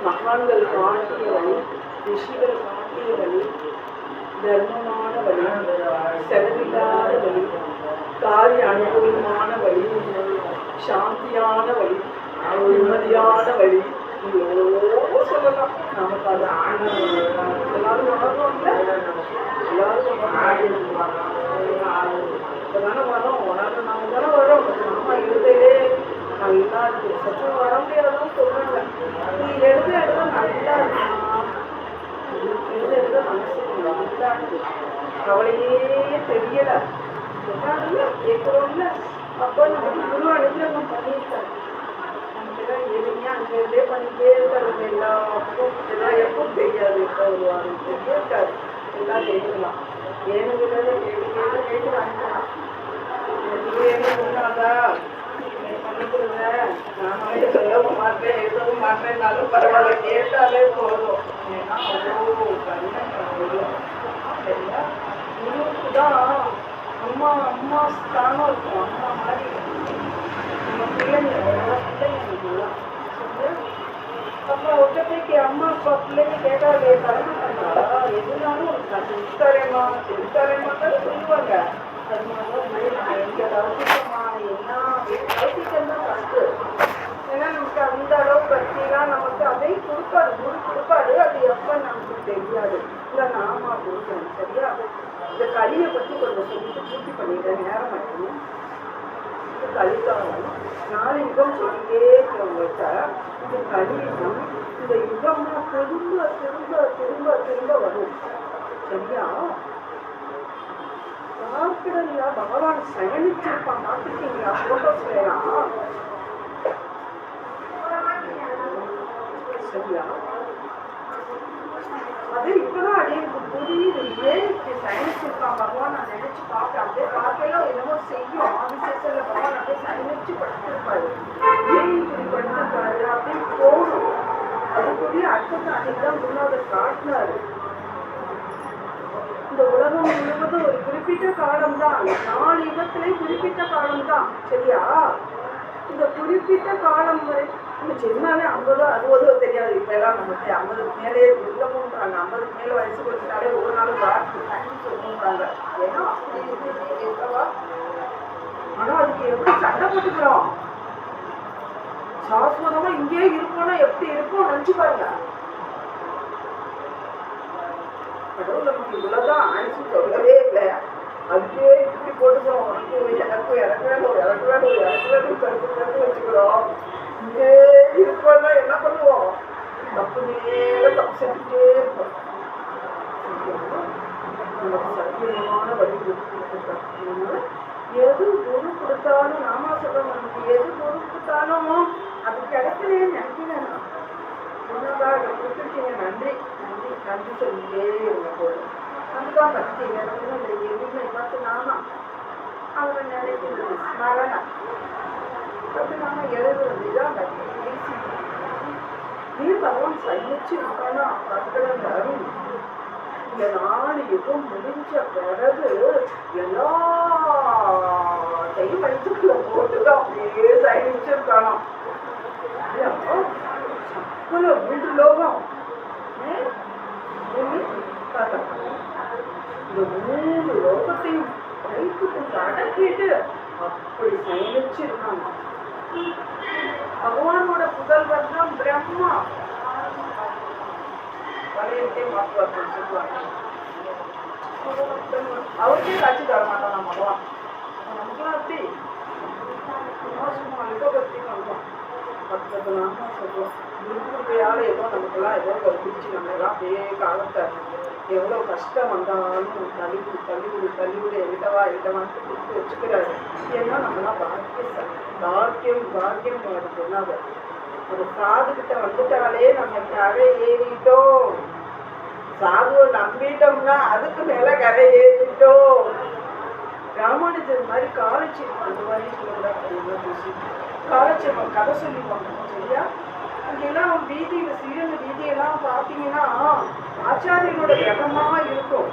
மகான்கள் காட்டிய வழி, ரிஷிகள் காட்டிய வழி, தர்மமான வழி, செலவில்லாத வழி, காரிய அனுகூலமான வழி, சாந்தியான வழி, நிம்மதியான வழி, சொல்லலாம். நமக்கு அது எல்லாரும் உணர்வோம்ல, எல்லாரும் இப்பதானே வரோம், உணர்வு நாம தானே வரோம். நம்ம எழுதையிலே நான் இல்லாது சத்தம் வர முடியாதுன்னு சொல்றாங்க. நீ எழுத நல்லா இருக்குமா, எழுத மனசு நல்லா இருக்கு, கவலையே தெரியல சொல்றாங்கல்ல, கேட்கிறோம்ல. அப்போ நமக்கு குரு அனுகிரகம் பண்ணியிருக்காரு. நமக்குதான் எளிமையா அங்கே பண்ணிட்டே இருக்காரு. எல்லாருக்கும் எல்லாம் எப்பவும் தெரியாது, எப்போ வருவாரு தெரியிருக்காரு. எல்லாம் கேட்கலாம், ஏனுங்கிறத கேட்டு வாங்கிக்கலாம். என்ன சொன்னாதா பண்ணிக்கிறத நான் வந்து சொல்லவும் மாட்டேன், எழுதவும் மாட்டேன்னாலும் பரவாயில்ல, கேட்டாலே போதும். ஏன்னா அவ்வளோ கண்ணம் சரியா. குருவுக்கு தான் அம்மா ஸ்தானம் இருக்கும். அம்மா மாதிரி நம்ம பிள்ளைங்க பிள்ளைங்கலாம் அப்போ ஒட்டத்தைக்கு அம்மா அப்பா பிள்ளைங்க கேட்டாலே தரமாட்டாங்களா? எதுனாலும் செலுத்தாரேம்மா தான் சொல்லுவாங்க. அது மாதிரி நான் எங்கே ரசிக்கமா என்ன ரசிக்கம் தான் ஃபஸ்ட்டு. ஏன்னா நமக்கு அந்த அளவு பற்றிலாம் நமக்கு அதை கொடுப்பாரு, குரு கொடுப்பாரு. அது எப்போ நமக்கு தெரியாது. இல்லை நாமா கொடுக்கணும் சரியா. இந்த களியை பற்றி கொஞ்சம் சொல்லிட்டு பூர்த்தி பண்ணிடுறேன், நேரம் ஆயிடும். இந்த களிக்காலம் 4 யுகம் சொல்லிட்டே இருக்கிறவங்கள்ட்ட இந்த களியுகம், இந்த யுகம்னா திரும்ப திரும்ப திரும்ப திரும்ப வரும் சரியா. பார்க்கறதுல பகவான் சயனிச்சிருப்பான், பார்த்துருக்கீங்களா போட்டோஸ்லாம் சரியா. அது இப்பதான் அடிக்கு புரியுது, ஏன் சயனிச்சிருப்பான் பகவான். நான் நினைச்சு பார்ப்பேன், அப்படியே பார்க்கலாம் என்னமோ செய்யும். ஆதிசேஷன்ல பகவான் அப்படியே சயனிச்சு படுத்திருப்பாரு, ஏன் இப்படி படுத்திருப்பாரு அப்படின்னு தோணும். அதுக்குரிய அர்த்தத்தை அன்னைக்குதான் முன்னாடி காட்டினாரு. இந்த உலகம் முழுவதும் ஒரு குறிப்பிட்ட காலம் தான், 4 யுகத்திலேயும் குறிப்பிட்ட காலம் தான் சரியா. இந்த குறிப்பிட்ட காலம் வரை நம்ம சின்னாலே 50 60 தெரியாது. இப்ப எல்லாம் நமக்கு 50க்கு மேலே இல்லமுன்றாங்க. 50க்கு மேல வயசு கொடுத்துட்டாலே ஒரு நாள் வாக்கு சொல்லுன்றாங்க. ஏன்னா அப்படி இருக்கவா. ஆனா அதுக்கு எப்படி சண்டை போட்டுக்கிறோம். சாஸ்வதமா இங்கே இருக்கோம்னா எப்படி இருக்கும் நினைச்சு பாருங்க. கடவுள் நமக்கு இவ்வளவுதான் ஆயிடுச்சு சொல்லவே இல்லை. அதுக்கே இப்படி போட்டுக்கிறோம். எனக்கு வேணும் கருத்து வச்சுக்கிறோம். இங்கே இருக்கோம்னா என்ன பண்ணுவோம், தப்பு மேல தப்பு செஞ்சுட்டே இருப்போம். நமக்கு சத்தியமான வழி கொடுத்துருக்காங்க. எது குரு கொடுத்தாலும் நாமா சொல்றோம், நமக்கு எது குரு கொடுத்தாலும் அது கிடைக்கலையே நினைக்கிறேன். முன்னதாக கொடுத்துருக்கீங்க, நன்றி நன்றி நன்றி சொல்லிட்டே இருங்க போதும். அதுதான் பக்தி. இந்த எதுவுமே பார்த்து நானா அவரை நினைக்கிறது ஸ்மரணம் அப்படி நாம எழுதுறது இதான் பக்தி. நீ பகவான் சகிச்சு இருக்கானா பார்க்கறது அருள். இந்த 4 யுகம் முடிஞ்ச பிறகு எல்லாத்தையும் வயிற்றுக்குள்ள போட்டுதான் அப்படியே சகிச்சிருக்கானா. சக்கல 3 லோகம் இந்த 3 லோகத்தையும் வயிற்றுக்குள்ள அடக்கிட்டு அப்படி சயனிச்சிருக்காங்க. பகவானோட புதல்வர் தான் பிரம்மா. வளையத்தை மாற்றுவார்கள் சொல்லுவாங்க. அவருக்கே காட்சி தர மாட்டான் பகவான். நமக்குலாம் அப்படி சும்மா யுகபக்தி பண்ணுவோம். 10 நாம சொல்லுவோம். குருக்குருப்பையால ஏதோ நமக்குலாம் ஏதோ ஒரு பிடிச்சி நம்மளாம் அப்படியே காலத்தை எவ்வளோ கஷ்டம் வந்தாலும் தள்ளிவிடு எழுதவான்னு கொடுத்து வச்சுக்கிறாரு. ஏன்னா நம்மளாம் பாக்கியம் சொன்னாங்க. ஒரு சாதுகிட்ட வந்துட்டாலே நம்ம கரை ஏறிட்டோம். சாதுவை நம்பிட்டோம்னா அதுக்கு மேல கரை ஏறிட்டோம். ராமானுஜர் மாதிரி காலட்சேபம் அந்த மாதிரி சொல்லக்கூடாது. காலட்சேபம் கதை சொல்லிப்பாங்க சரியா. அங்கெல்லாம் வீதியில சிறிய வீதியெல்லாம் பார்த்தீங்கன்னா ஆச்சாரியனோட கிரகமா இருக்கும்.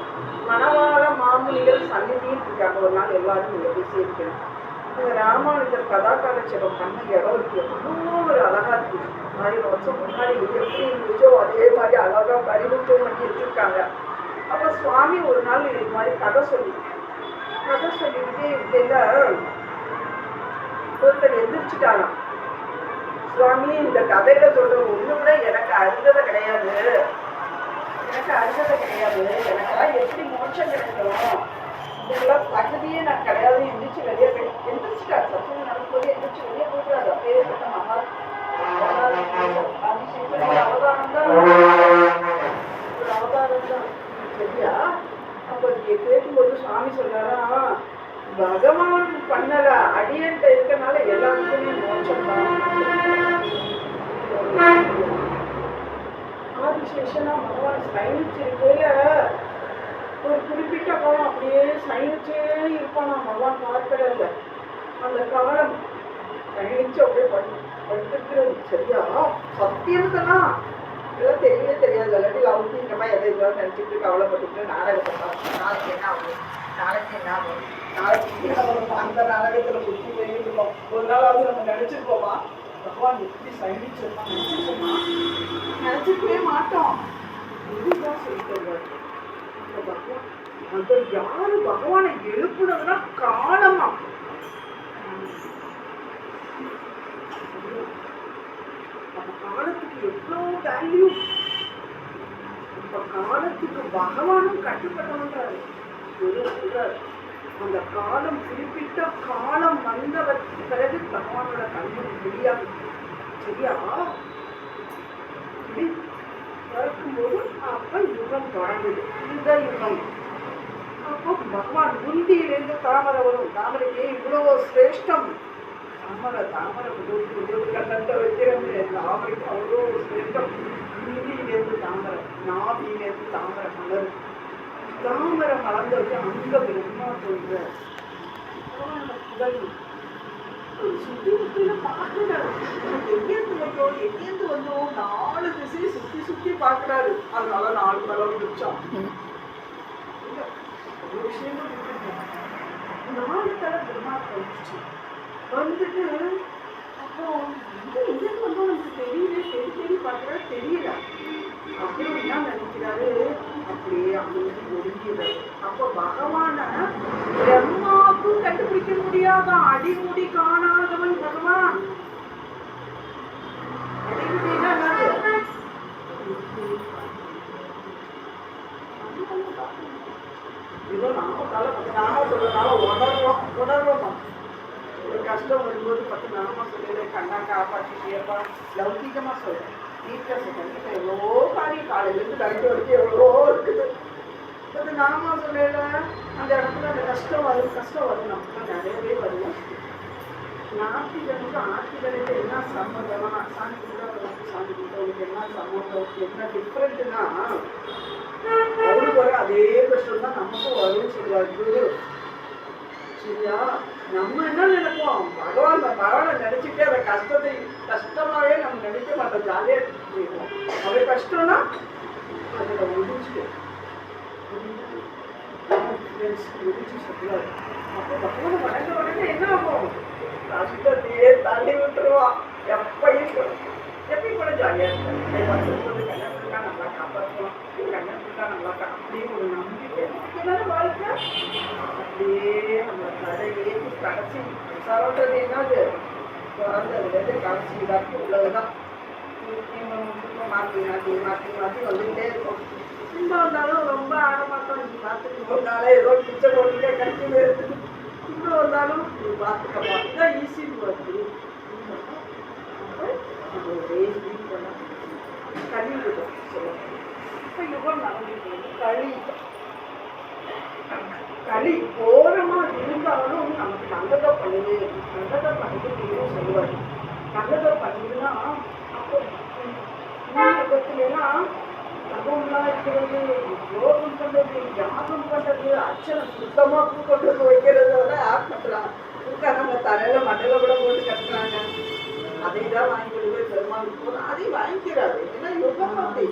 மணவாள மாமுனிகள் சன்னிதின்னு இருக்காங்க. ஒரு நாள் எல்லாரும் நீங்க பேசி இருக்கணும். ராமானுஜர் கதா காலட்சேபம் பண்ண இடம் இருக்கு, எவ்வளோ ஒரு அழகா இருக்கு. 1000 வருஷம் முன்னாடி எப்படி இருந்துச்சோ அதே மாதிரி அழகா பரிமுத்தம் பண்ணி வச்சிருக்காங்க. அப்ப சுவாமி ஒரு நாள் இது மாதிரி கதை சொல்லிக்கிட்டே இருக்கையில ஒருத்தர் எந்திரிச்சுட்டாராம். சுவாமி, இந்த கதையில சொல்ற ஒண்ணு கூட எனக்கு அருந்ததை கிடையாது, எனக்கெல்லாம் எப்படி மோட்சம் கிடைக்கும், இதுக்கெல்லாம் தகுதியே நான் கிடையாது. எந்திரிச்சுட்டாரு சத்தியம் நடக்கும்போது எந்திரிச்சு வெளியே போயிட்டாரு. அப்பேற்பட்ட மகா அவதாரம் தான் சரியா. அப்ப கேட்கும்போது சுவாமி சொல்றாரா, பகவான் பண்ணல, அடியன்ட்ட இருக்கனால எல்லாத்துக்குமே மோட்சம் தான். ஆதிசேஷனா பகவான் சயனிச்சிருக்கையில ஒரு குறிப்பிட்ட காலம் அப்படியே சயனிச்சே இருப்பானா பகவான் பார்க்கறதுல. அந்த காலம் சயனிச்சு அப்படியே படுத்துக்கிறது சரியா. சத்தியம்தான் இதெல்லாம் தெரியவே தெரியாது. இல்லாட்டி லௌகிகமா எதை இருந்தாலும் நினைச்சிட்டு கவலைப்பட்டுட்டு நாடகத்தை பார்ப்போம். நாளைக்கு என்ன ஆகும், அந்த நாடகத்துல புத்தி போயிருக்கோம். ஒரு நாளாவது நம்ம நினைச்சிருப்போமா பகவான் எப்படி சயனிச்சிருப்பான் நினைச்சிருக்கவே மாட்டோம். இதுதான் சொல்லிட்டு அந்த யாரு பகவானை எழுப்புனதுன்னா காலமா. அந்த காலத்துக்கு எவ்வளவு வேல்யூ. அந்த காலத்துக்கு பகவானும் கட்டுப்பட்டவன்றாரு. அந்த காலம் குறிப்பிட்ட காலம் வந்தவர் பிறகு பகவானோட கண்ணு வெளியாகும் சரியா. பிறக்கும்போது அப்ப யுகம் தொடங்குது, இந்த யுகம். அப்போ பகவான் குந்தியிலிருந்து தாமரை வரும். தாமரைக்கே இவ்வளவு சிரேஷ்டம். தாமரை கண்ணத்தை வைக்கிறது தாமரைக்கு அவ்வளோ சிரேஷ்டம். குந்தியிலிருந்து தாமரை, நாபியிலிருந்து தாமரை மலரும். தாமரை மலர்ந்தது அங்க பிரம்மா சொல்ற சுத்தி சுத்தில பார்க்கிறாரு. எங்கேருந்து வந்தோம் 4 திசையை சுத்தி பார்க்கிறாரு. அதனால 4 மலை வந்துச்சான். ஒரு விஷயமும் 4 தலை பிரம்மா வந்துச்சு. வந்துட்டு அப்போ எங்கேருந்து வந்தோம் நமக்கு தெரியல. தேடி பார்க்கிறாரு, தெரியல. அப்புறம் என்ன நினைக்கிறாரு, அப்படியே அமைதி ஒடுங்கிறாரு. அப்போ பகவான பிரம்மாவுக்கும் கண்டுபிடிக்க முடியாதான். அடிமுடி காணாதவன் பகவான். அடிமுடினா ஏதோ நாம சொல்றதுனால உணர்வோம். ஒரு கஷ்டம் வரும்போது 10 நாம சொல்லல, கண்ணா காப்பாற்றிட்டேப்பா. லௌகிகமா சொல்றேன், வீட்டில் சொல்றேன். எவ்வளவோ காரியம் காலையிலேருந்து நைட்டு வரைக்கும் எவ்வளவோ இருக்குது. அது நாம சொல்லல, அந்த இடத்துல அந்த கஷ்டம் வரும் நமக்கு நிறையவே வரும். நாட்டிகளுக்கு ஆட்சிகளுக்கு என்ன சம்மந்தமா, சாமி கும்பிட்டவங்களுக்கு என்ன சம்மந்தம், என்ன டிஃப்ரெண்ட்னா அவருக்கு வர அதே கஷ்டம் தான் நமக்கும் வரும்னு சொல்லுவாரு சரியா. நம்ம என்ன நினைப்போம், பகவானை நினைச்சுட்டே அந்த கஷ்டமாவே நம்ம நினைக்க மாட்டோம், ஜாலியா இருக்கோம். அது கஷ்டம்னா அதுல முடிஞ்சு சொல்லுவாரு. அப்போ பகவானை வணங்க என்ன ஆகும், கஷ்டத்தையே தள்ளி விட்டுருவான். எப்படி கூட ஜாலியா இருக்கும். கண்ணா நல்லா காப்பாற்றுவோம், கண்ணா நல்லா அப்படின்னு ஒரு நம்பிக்கை வாழ்க்கை. அப்படியே நம்ம கடையே கடைசி சரோன்றது என்னது, பிறந்ததுலேருந்து கடைசி வரைக்கும் உள்ளதுதான். மாற்றி வந்துகிட்டே இருக்கும். துன்பம் வந்தாலும் ரொம்ப ஆடமாட்டோம். பார்த்துட்டு ஒரு நாளே ஏதோ பிச்சை போட்டுட்டே கட்டி வருது. துன்பம் வந்தாலும் பார்த்துக்கப்பா, இதுதான் ஈஸின்னு வருது. கலியுகம் சொல்லுவோம். இப்போ யுகம் நடந்துட்டு களி ஓரமா இருந்தாலும் நமக்கு நல்லதை பண்ணுது சொல்லுவாரு. நல்லதை பண்ணுதுன்னா அப்போ யுகத்துலாம் தகவலாம் இருக்கிறது, யோகம் பண்றது, யாகம் பண்றது, அச்சனை சுத்தமா பூ கொண்டு வைக்கிறதோட ஆப் பண்றாங்க. பூக்காரங்க தலையில மண்டல கூட போட்டு கட்டுறாங்க. அதை தான் வாங்கி கொடுக்குற பெருமாள் போதும், அதையும் வாங்கிக்கிறாரு. ஏன்னா யுகம் அப்படி